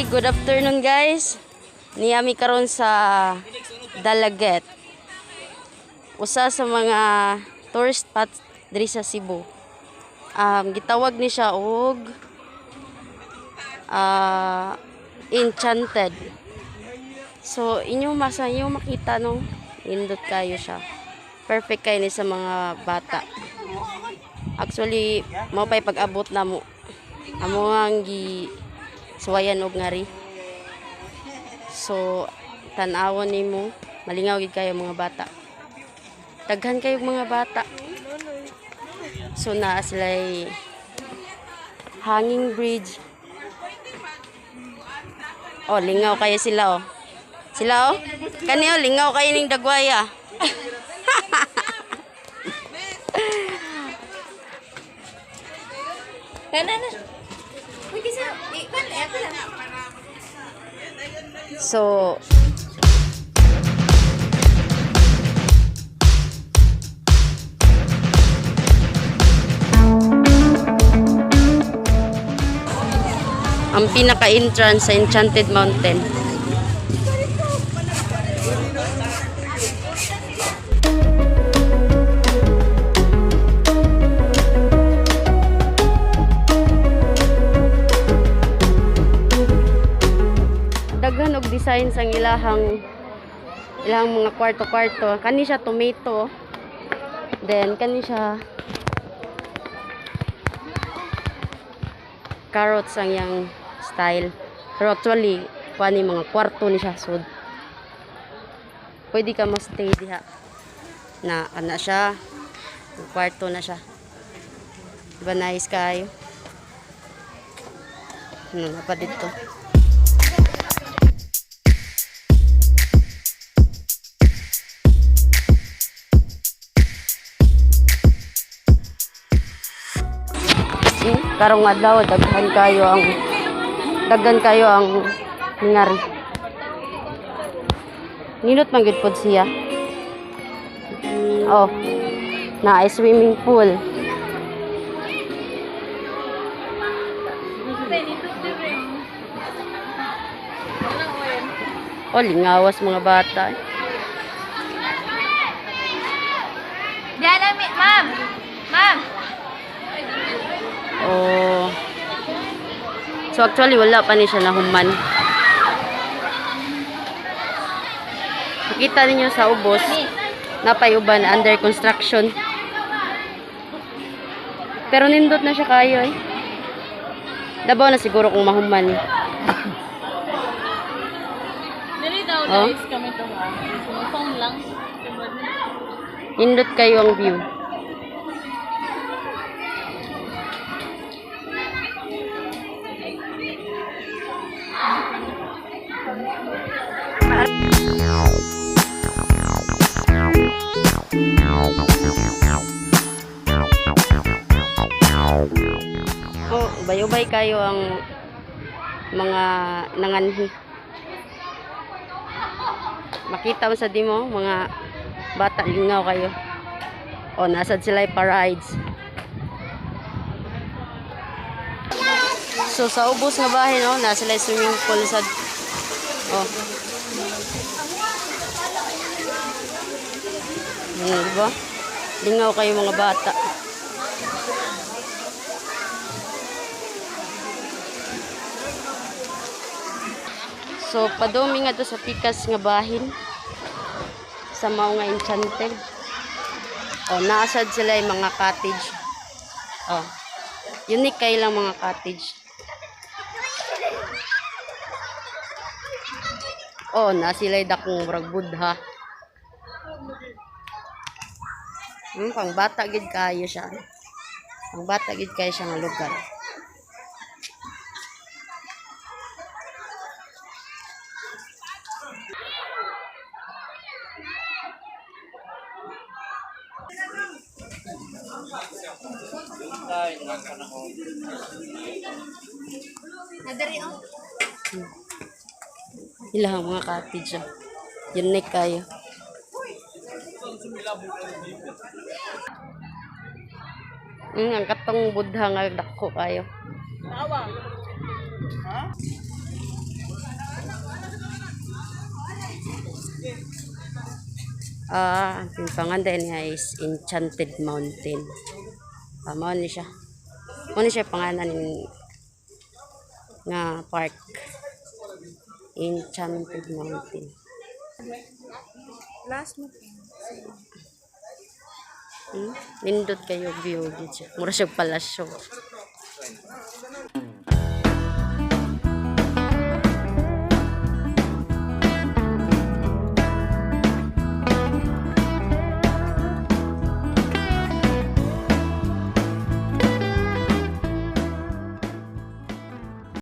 good afternoon guys. Niyami karon sa Dalaget. Usa sa mga tourist spot diri sa Cebu. Gitawag ni siya og Enchanted. So inyo makita no, indot kayo siya. Perfect kay ni sa mga bata. Actually, mao pay pag-abot na mo. Amo ang gi suwayan og ngari. So tan-awon nimo, malingaw gid kayo mga bata. Daghan kayo mga bata. So naa sila'y hanging bridge. Oh, lingaw kayo sila oh. Sila oh. Kani oh, lingaw kayo ning dagwaya. So ang pinaka-entrance sa Enchanted Mountain. Daghan og design sang ilahang mga kwarto-kwarto. Kani siya tomato. Then kani siya carrots ang yang style. Pero actually, kuani mga kwarto ni siya. So, pwede ka ma-stay diha. Na, ana siya. Kwarto na siya. Diba nice kayo? Ano pa dito? Karong adlaw daghan kayo ang ngari. Nindot man gid pod siya. Oh. Na ay swimming pool. Oh, lingawas mga bata. Diyan na, ma'am. Ma'am. Oh. So actually wala pa ni siya nahuman. Nakita ninyo sa ubos, napay uban under construction. Pero nindot na siya kayo eh. Dabaw na siguro kung mahuman. Dili daw Oh. guys kami to ha. Phone lang. Nindot kayo ang view. Oh, ubay-ubay kayo ang mga nanganhi. Makita mo sa dimo, mga bata lingaw kayo. O, nasad sila pa-rides. So, sa ubos nga bahay, no, nasa sila swimming pool sa... Oh. Diba? Lingaw kayo mga bata. So, padumi nga to sa pikas nga bahin. Sa mao nga Enchanted. O, naasad sila yung mga cottage. O, unique kayo lang mga cottage. O, na sila yung dakong murag Buddha. Pang bata gid kayo siya. Pang bata gid kayo siya nga lugar. Nadari oh. Ilang mga cottage. Unique kayo. Ang katong Buddha nga dako kayo. Tawa. Ha? Ang panganday niya is Enchanted Mountain. Mao ni siya. Mao ni siya pangalan nga park. Enchanted Mountain. Last mo. Nindot kayo view gid siya. Mura siya palasyo.